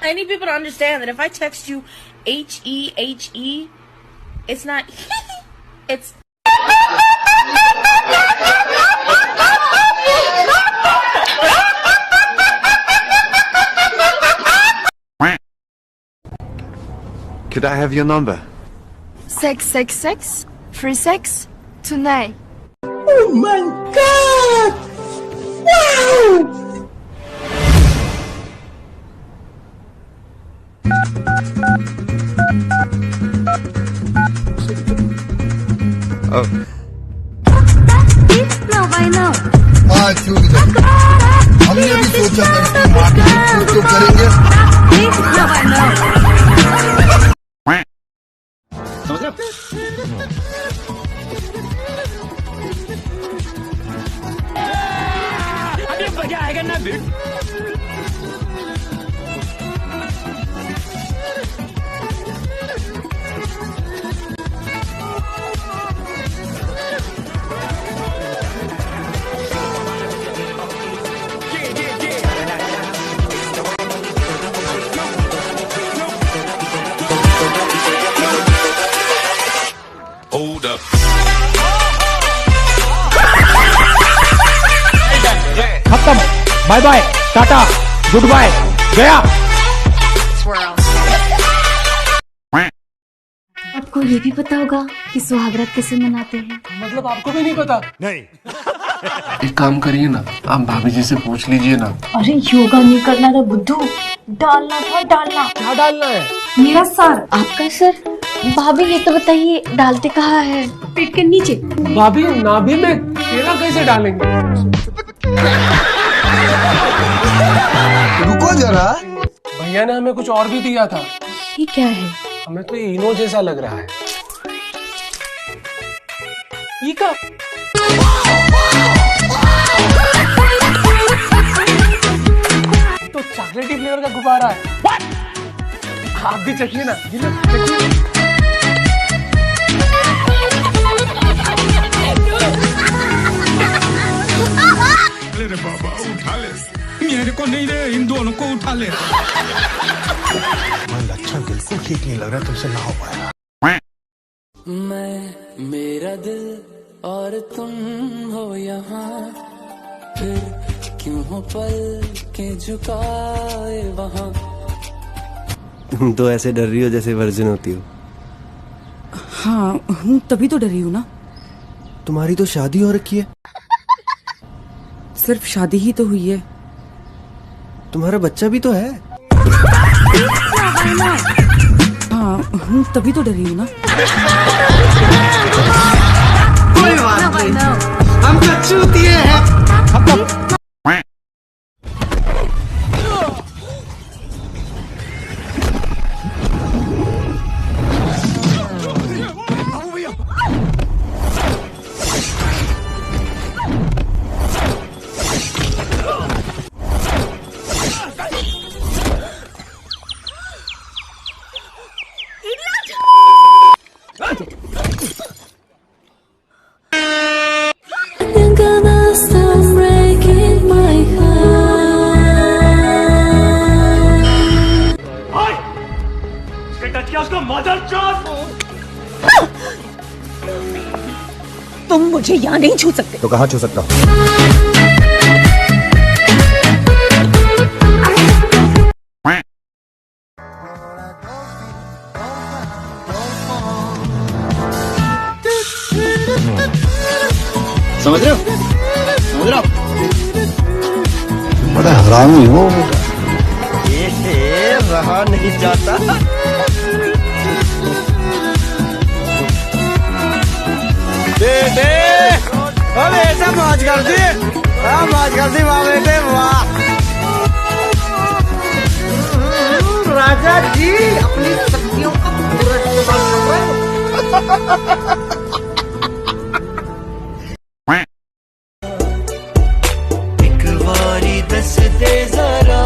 I need people to understand that if I text you H-E-H-E, it's not it's Could I have your number? Sex, free sex, tonight. Oh my God! Wow! Oh. हाँ चूक जाए। हमने भी सोचा था इसकी marketing तो करेंगे। अभी मजा आएगा ना भी। Hold up. खत्म, bye bye, tata, goodbye, गया। आपको ये भी पता होगा कि सुहागरात कैसे मनाते हैं? मतलब आपको भी नहीं पता? नहीं। एक काम करिए ना, आप भाभी जी से पूछ लीजिए ना। अरे योगा नहीं करना था बुद्धू, डालना था डालना। क्या डालना है? मेरा सर। आपका सर? भाभी ये तो बताइए डालते कहाँ है? पेट के नीचे। भाभी नाभि में केला कैसे डालेंगे? रुको जरा। भैया ने हमें कुछ और भी दिया था। ये क्या है? हमें तो ये इनो जैसा लग रहा है। ये क्या? तो चॉकलेटी फ्लेवर का गुब्बारा है। आप भी चखिए ना, चखिए। अरे बाबा उठा ले, मेरे को नहीं रे, इन दोनों को उठा ले। लक्षण बिल्कुल ठीक नहीं लग रहा, तुमसे ना हो पाएगा। मैं, मेरा दिल और तुम हो यहाँ, फिर क्यों हो पल के झुकाए वहाँ। तुम तो ऐसे डर रही हो जैसे वर्जिन होती हो। हाँ हूँ, तभी तो डरी हूँ ना। तुम्हारी तो शादी हो रखी है। सिर्फ शादी ही तो हुई है। तुम्हारा बच्चा भी तो है। हाँ हूँ, तभी तो डरी हूँ ना। कोई बात नहीं, हम तो चूतिए हैं। तुम मुझे यहाँ नहीं छू सकते। तो कहाँ छू सकता हूँ? समझ रहे हो? समझ रहे हो? बड़ा हरामी हो। ये रहा नहीं जाता। बेटे, अरे ऐसा मौज कर दी, मौज कर दी वाह बेटे वाह। राजा जी अपनी शक्तियों का पूरा इस्तेमाल कर रहे हो। एक बारी दस दे जरा,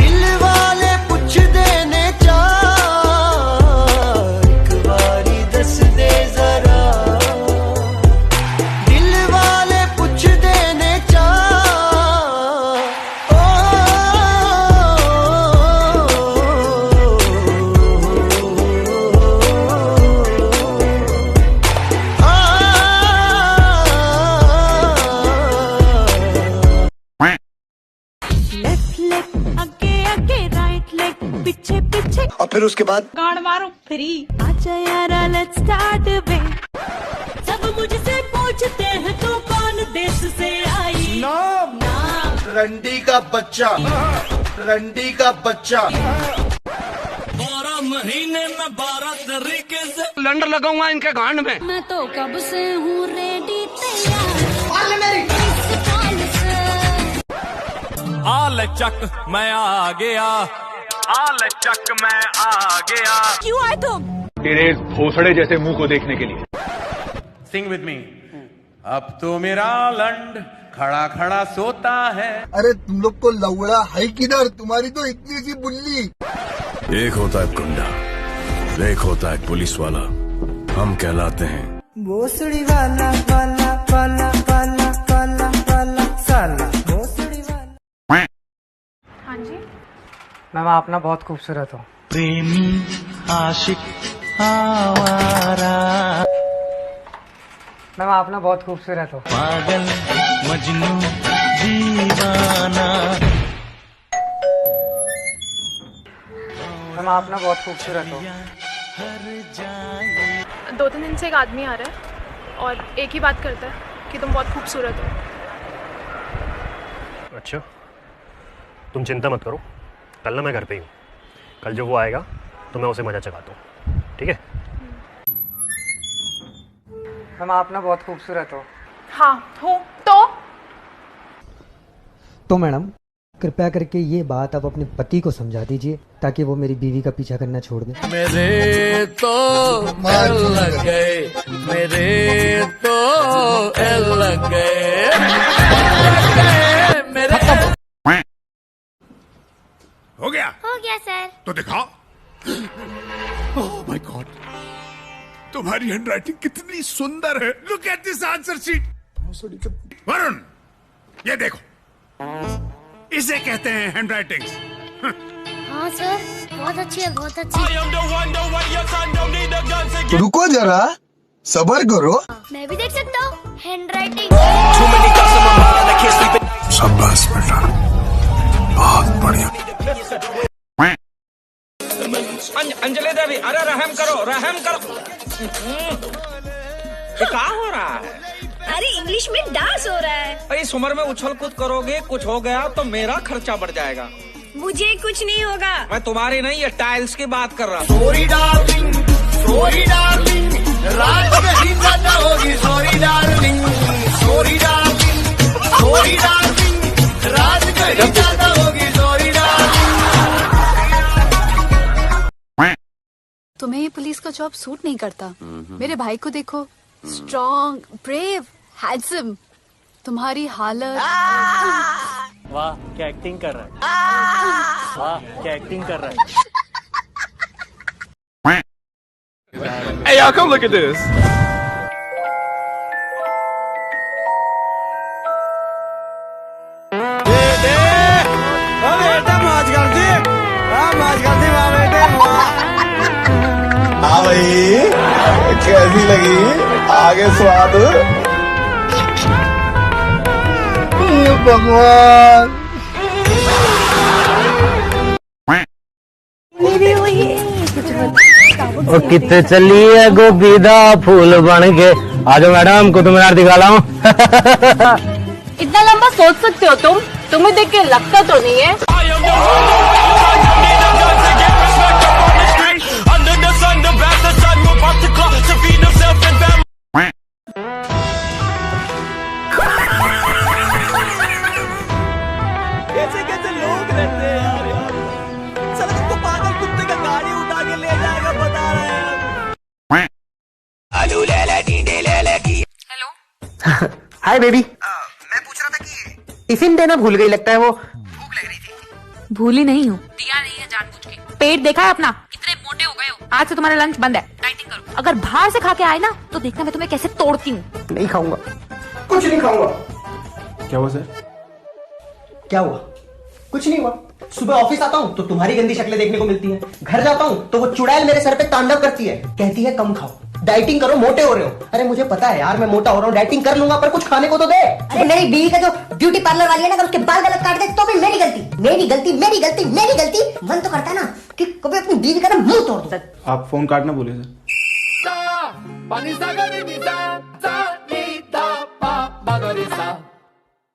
दिल वाले पूछ देने चा। एक बारी दस दे जरा, दिल वाले पूछ देने चा। ओ लेफ्ट लेग आगे आगे राइट लेग पीछे पीछे और फिर उसके बाद गाड़ मारो फ्री। आजा यारा लेट्स स्टार्ट बे। सब मुझसे पूछते हैं तू कौन देश से आई। नाम रंडी का बच्चा, रंडी का बच्चा। 12 महीने में 12 तरीके से सिलेंडर लगाऊंगा इनके गांड में। मैं तो कब से हूँ रेडी तैयार। आल चक मैं आ गया, आल चक मैं आ गया। क्यों आए तुम? तेरे भोसड़े जैसे मुंह को देखने के लिए। Sing with me. अब तो मेरा लंड खड़ा खड़ा सोता है। अरे तुम लोग को लौड़ा है किधर? तुम्हारी तो इतनी सी बुल्ली। एक होता है गुंडा, एक होता है पुलिस वाला, हम कहलाते हैं भोसड़ी वाला वाला वाला वाला वाला वाला साला भोसड़ी वाला। हाँ जी मैम आप ना बहुत खूबसूरत हो। प्रेमी आशिक आवारा, मैम आप ना बहुत खूबसूरत हो। पागल मजनू दीवाना। मैम आप ना बहुत खूबसूरत हो। 2-3 दिन से एक आदमी आ रहा है और एक ही बात करता है कि तुम बहुत खूबसूरत हो। अच्छा तुम चिंता मत करो, कल ना मैं घर पे ही हूँ। कल जो वो आएगा तो मैं उसे मजा चखाता हूँ, ठीक है? मैम आप ना बहुत खूबसूरत हो। हाँ हूँ तो मैडम कृपया करके ये बात आप अपने पति को समझा दीजिए ताकि वो मेरी बीवी का पीछा करना छोड़ दें। मेरे तो एल लग गए, मेरे तो एल लग गए, मेरे। हो गया? हो गया सर। तो दिखाओ। ओह माय गॉड, तुम्हारी हैंडराइटिंग कितनी सुंदर है। Look at this answer sheet. Varun ये देखो, इसे कहते हैं हैंडराइटिंग। हाँ सर बहुत अच्छी है, बहुत अच्छी। रुको जरा, सब्र करो। मैं भी देख सकता हूँ हैंडराइटिंग। शाबाश बेटा, बहुत बढ़िया। अंजलि देवी, अरे रहम करो, रहम करो। ये क्या हो रहा है? अरे इंग्लिश में डांस हो रहा है। इस उम्र में उछल कूद करोगे, कुछ हो गया तो मेरा खर्चा बढ़ जाएगा। मुझे कुछ नहीं होगा। मैं तुम्हारी नहीं, ये टाइल्स की बात कर रहा हूँ। सॉरी डार्लिंग, सॉरी डार्लिंग, रात कहीं ज्यादा होगी। Sorry darling, sorry darling, sorry darling, रात कहीं ज्यादा होगी। Sorry darling. तुम्हें ये पुलिस का जॉब सूट नहीं करता। मेरे भाई को देखो, स्ट्रॉन्ग, ब्रेव, हैंडसम। तुम्हारी हालत। वाह क्या एक्टिंग कर रहा है, वाह क्या एक्टिंग कर रहा है। Hey y'all, come look at this. बेटा मौज कर दी, मौज कर दी वाह बेटे। हाँ भाई कैसी लगी आगे स्वाद? भगवान और कितने चलिए गोबीदा फूल बन के। आज मैडम कुतुब मीनार दिखा लाऊं। इतना लंबा सोच सकते हो तुम? तुम्हें देख के लगता तो नहीं है। कैसे कैसे लोग रहते हैं यार। सड़क को पागल कुत्ते का गाड़ी उठा के ले जाएगा, बता रहे हैं। आलू लैला डीडे लैला की। Hello hi baby. मैं पूछ रहा था कि टिफिन देना भूल गई, लगता है वो भूख लग रही थी। भूली नहीं हूँ, दिया नहीं है जानबूझ के। पेट देखा है अपना, कितने मोटे हो गए हो। आज से तुम्हारा लंच बंद है, डाइटिंग करो। अगर बाहर से खा के आए ना तो देखना मैं तुम्हें कैसे तोड़ती हूँ। नहीं खाऊंगा, कुछ नहीं खाऊंगा। क्या हुआ सर? क्या हुआ? कुछ नहीं हुआ। सुबह ऑफिस आता हूँ तो तुम्हारी गंदी शक्लें देखने को मिलती है, घर जाता हूँ तो वो चुड़ैल मेरे सर पे तांडव करती है, कहती है कम खाओ। डाइटिंग करो, मोटे हो रहे हो। अरे मुझे पता है यार, मैं मोटा हो रहा हूँ, डाइटिंग कर लूंगा, पर कुछ खाने को तो दे। अरे मेरी बीवी का जो ब्यूटी पार्लर वाली है ना, अगर उसके बाल गलत काट दे तो भी मेरी गलती, मेरी गलती, मेरी गलती, मेरी गलती। मन तो करता है ना कि कभी अपनी बीवी का ना मुंह तोड़ दूं। आप फोन काटना बोले सर।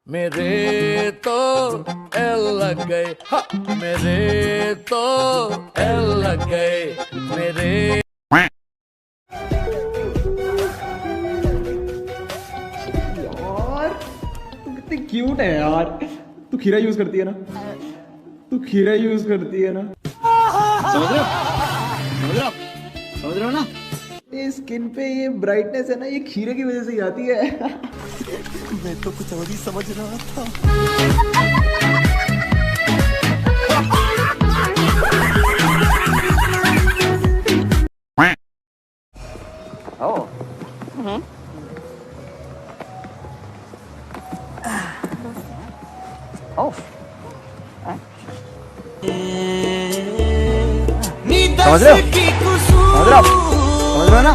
मेरे तो एल लग गए, मेरे तो एल लग गए, मेरे। यार तू कितनी क्यूट है यार। तू खीरा यूज करती है ना, तू खीरा यूज करती है ना, समझ रहे हो, समझ रहे हो, समझ रहे हो ना। ये स्किन पे ये ब्राइटनेस है ना, ये खीरे की वजह से ही आती है। मैं तो कुछ और ही समझ रहा था। समझ रहे हो, समझ रहे हो, समझ रहे हो ना।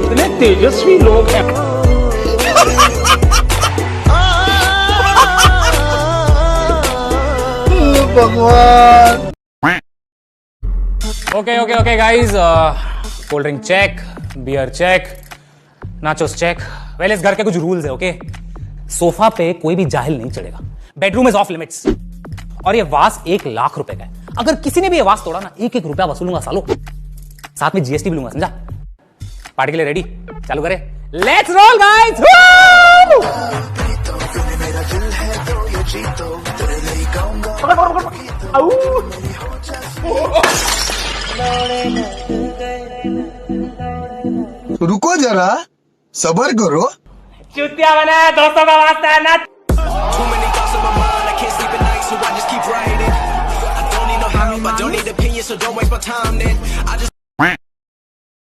इतने तेजस्वी लोग हैं। भगवान। Okay guys, cold drink check, beer check, nachos check. Well, इस घर के कुछ रूल्स है। ओके, सोफा पे कोई भी जाहिल नहीं चढ़ेगा, बेडरूम इज ऑफ लिमिट्स, और ये वास 1 लाख रुपए का है। अगर किसी ने भी ये वास तोड़ा ना, 1-1 रुपया वसूलूंगा सालो, साथ में जीएसटी भी लूंगा, समझा। पार्टी के लिए रेडी? चालू करें, लेट्स रोल गाइस। रुको जरा, सबर करो। चुतिया बना दोस्तों का वास्ता है ना।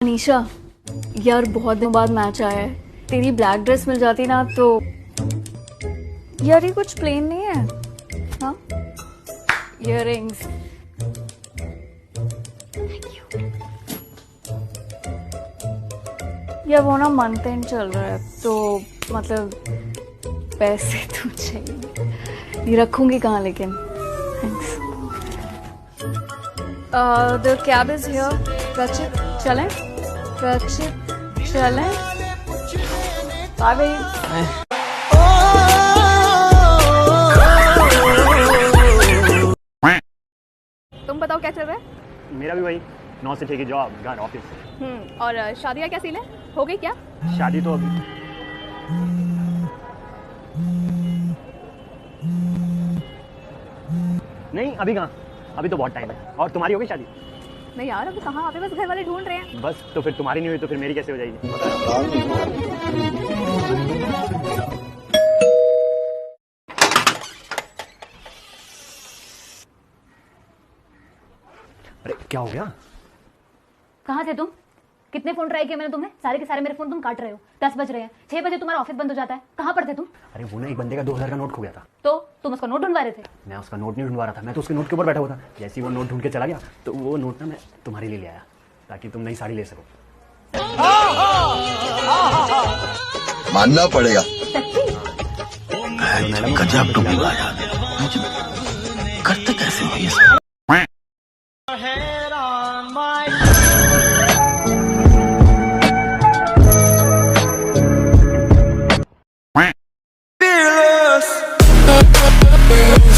अनीशा यार, बहुत दिन बाद मैच आया है, तेरी ब्लैक ड्रेस मिल जाती ना तो। यार ये कुछ प्लेन नहीं है, हाँ? इयररिंग्स या वो ना मंथ एंड चल रहा है तो मतलब पैसे तो चाहिए। ये रखूंगी कहाँ लेकिन? Thanks. The cab is here. Rachit चलें? रचित चलें? Bye bye. तुम बताओ क्या चल रहा है? मेरा भी वही 9 से 6 की जॉब, घर, ऑफिस। और शादी का क्या सीन है? हो गई क्या? शादी तो अभी नहीं, अभी कहाँ, अभी तो बहुत टाइम है। और तुम्हारी हो गई शादी? नहीं यार, अभी कहाँ, अभी बस घर वाले ढूंढ रहे हैं। बस तो फिर तुम्हारी नहीं हुई तो फिर मेरी कैसे हो जाएगी? अरे क्या हो गया? कहाँ थे तुम? कितने फोन ट्राई किए मैंने तुम्हें, सारे के सारे मेरे फोन तुम काट रहे हो। 10 बज रहे हैं, 6 बजे तुम्हारा ऑफिस बंद हो जाता है। कहाँ पर थे तुम? अरे वो ना, एक बंदे का 2000 का नोट खो गया था। तो तुम उसका नोट ढूंढवा रहे थे? मैं उसका नोट नहीं ढूंढवा रहा था, मैं तो उसके नोट के ऊपर बैठा हुआ था। जैसे ही वो नोट ढूंढ के चला गया तो वो नोट ना मैं तुम्हारे लिए ले आया, ताकि तुम नई साड़ी ले सको। मानना पड़ेगा, गजब टुकड़ी करते कैसे हो ये सब? Fearless.